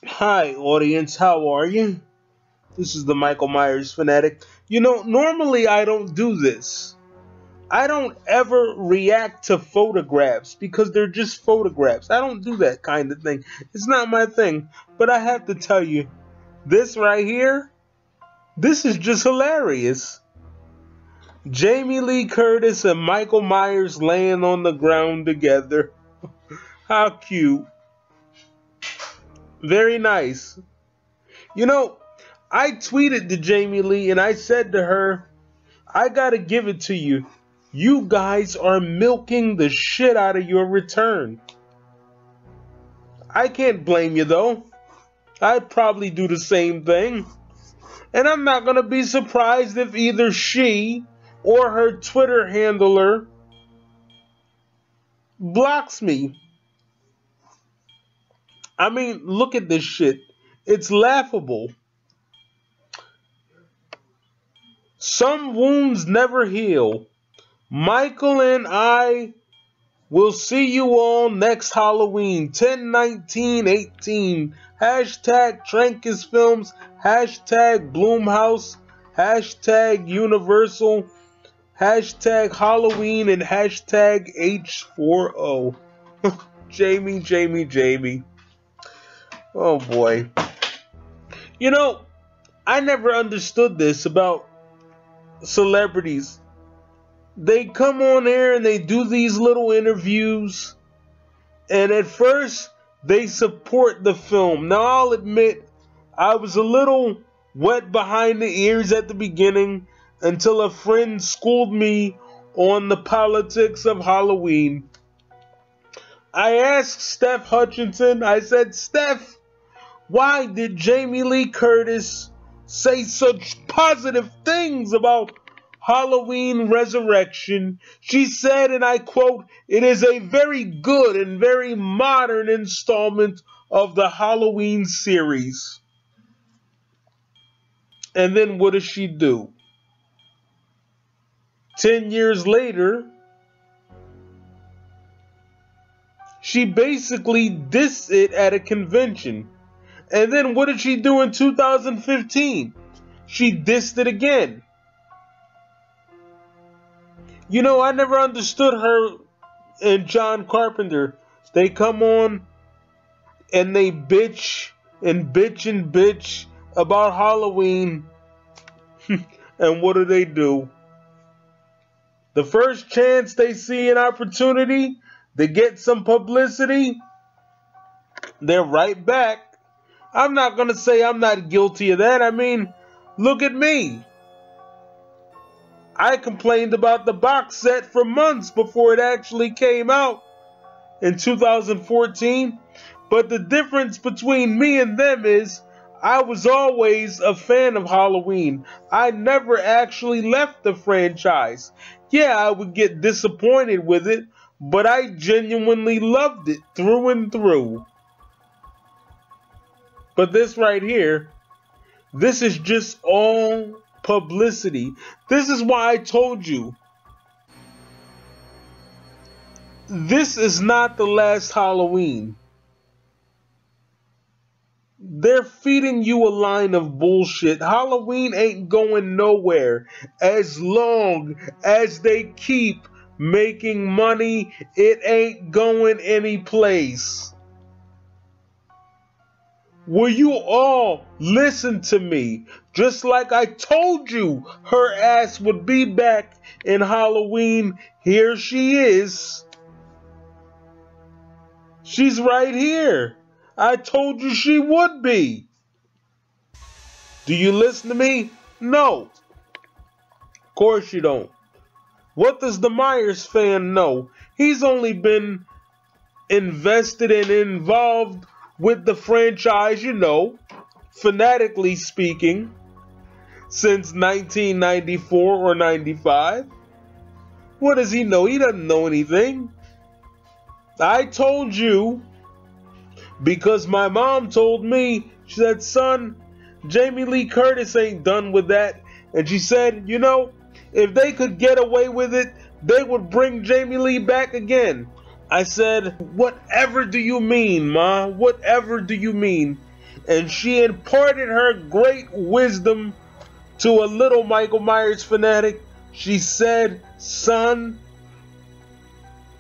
Hi, audience. How are you? This is the Michael Myers fanatic. Normally I don't do this. I don't ever react to photographs because they're just photographs. I don't do that kind of thing. It's not my thing. But I have to tell you, this right here, this is just hilarious. Jamie Lee Curtis and Michael Myers laying on the ground together. How cute. Very nice. You know, I tweeted to Jamie Lee and I said to her, I gotta give it to you. You guys are milking the shit out of your return. I can't blame you though. I'd probably do the same thing. And I'm not gonna be surprised if either she or her Twitter handler blocks me. I mean, look at this shit. It's laughable. Some wounds never heal. Michael and I will see you all next Halloween. 10/19/18. Hashtag Trancas Films. Hashtag Bloomhouse. Hashtag Universal. Hashtag Halloween and hashtag H4O. Jamie. Oh boy. I never understood this about celebrities. They come on air and they do these little interviews, and at first they support the film. Now I'll admit I was a little wet behind the ears at the beginning until a friend schooled me on the politics of Halloween. I asked Steph Hutchinson, I said, Steph, why did Jamie Lee Curtis say such positive things about Halloween Resurrection? She said, and I quote, "It is a very good and very modern installment of the Halloween series." And then what does she do? 10 years later, she basically dissed it at a convention. And then what did she do in 2015? She dissed it again. I never understood her and John Carpenter. They come on and they bitch about Halloween. And what do? The first chance they see an opportunity to get some publicity, they're right back. I'm not going to say I'm not guilty of that. I mean, look at me. I complained about the box set for months before it actually came out in 2014. But the difference between me and them is I was always a fan of Halloween. I never actually left the franchise. Yeah, I would get disappointed with it, but I genuinely loved it through and through. But this right here, this is just all publicity. This is why I told you, this is not the last Halloween. They're feeding you a line of bullshit. Halloween ain't going nowhere. As long as they keep making money, it ain't going anyplace. Will you all listen to me? Just like I told you her ass would be back in Halloween. Here she is. She's right here. I told you she would be. Do you listen to me? No. Of course you don't. What does the Myers fan know? He's only been invested and involved with the franchise, fanatically speaking, since 1994 or 95. What does he know? He doesn't know anything. I told you because my mom told me. She said, son, Jamie Lee Curtis ain't done with that. And she said, if they could get away with it, they would bring Jamie Lee back again. I said, whatever do you mean, Ma? Whatever do you mean? and she imparted her great wisdom to a little Michael Myers fanatic. She said, son,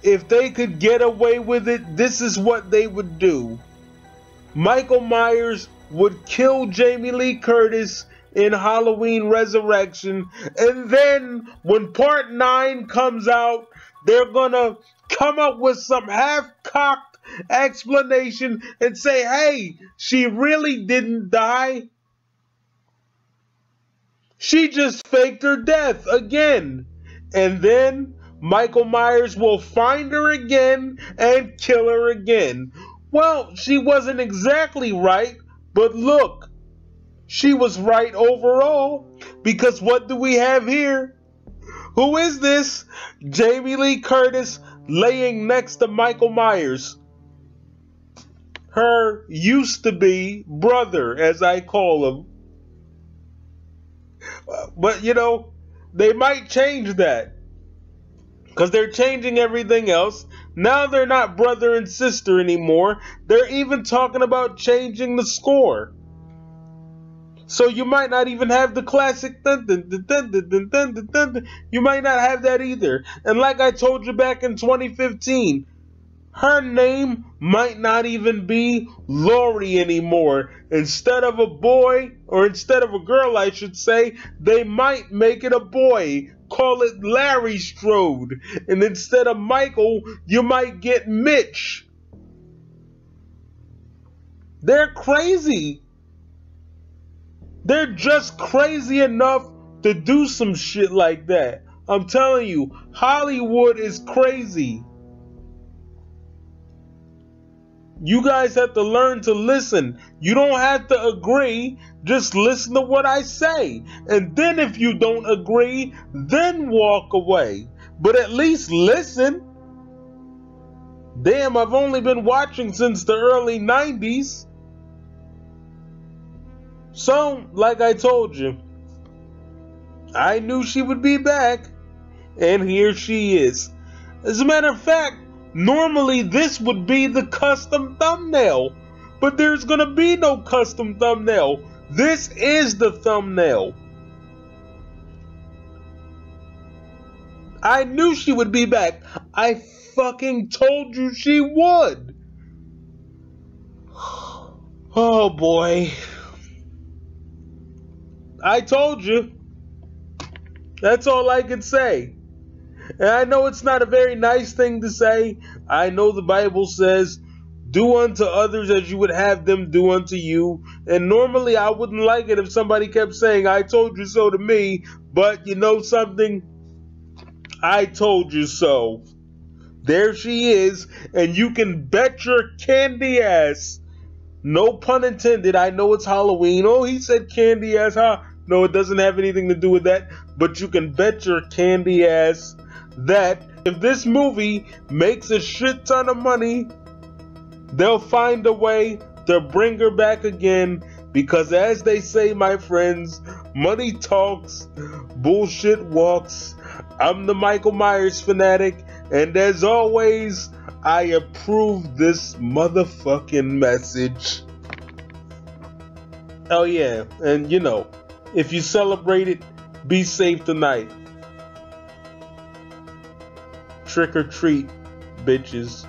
if they could get away with it, this is what they would do. Michael Myers would kill Jamie Lee Curtis in Halloween Resurrection, and then when part 9 comes out, they're gonna come up with some half-cocked explanation and say, hey, she really didn't die. She just faked her death again. And then Michael Myers will find her again and kill her again. Well, she wasn't exactly right, but look, she was right overall, because what do we have here? Who is this? Jamie Lee Curtis laying next to Michael Myers. Her used-to-be brother, as I call him. But, you know, they might change that, because they're changing everything else. Now they're not brother and sister anymore. They're even talking about changing the score. So you might not even have the classic dun, dun, dun, dun, dun, dun, dun, dun, dun, dun. You might not have that either. And like I told you back in 2015, her name might not even be Laurie anymore. Instead of a boy, or instead of a girl, I should say, they might make it a boy. Call it Larry Strode. And instead of Michael, you might get Mitch. They're crazy. They're just crazy enough to do some shit like that. I'm telling you, Hollywood is crazy. You guys have to learn to listen. You don't have to agree. Just listen to what I say. And then if you don't agree, then walk away. But at least listen. Damn, I've only been watching since the early 90s. So, like I told you, I knew she would be back. And here she is. As a matter of fact, normally this would be the custom thumbnail, but there's gonna be no custom thumbnail. This is the thumbnail. I knew she would be back. I fucking told you she would. Oh boy. I told you. That's all I can say. And I know it's not a very nice thing to say. I know the Bible says, do unto others as you would have them do unto you. And normally I wouldn't like it if somebody kept saying, I told you so to me. But you know something? I told you so. There she is. And you can bet your candy ass. No pun intended. I know it's Halloween. Oh, he said candy ass, huh? No, it doesn't have anything to do with that. But you can bet your candy ass that if this movie makes a shit ton of money, they'll find a way to bring her back again, because as they say, my friends, money talks, bullshit walks. I'm the Michael Myers fanatic, and as always, I approve this motherfucking message. Oh yeah, and you know, if you celebrate it, be safe tonight. Trick or treat, bitches.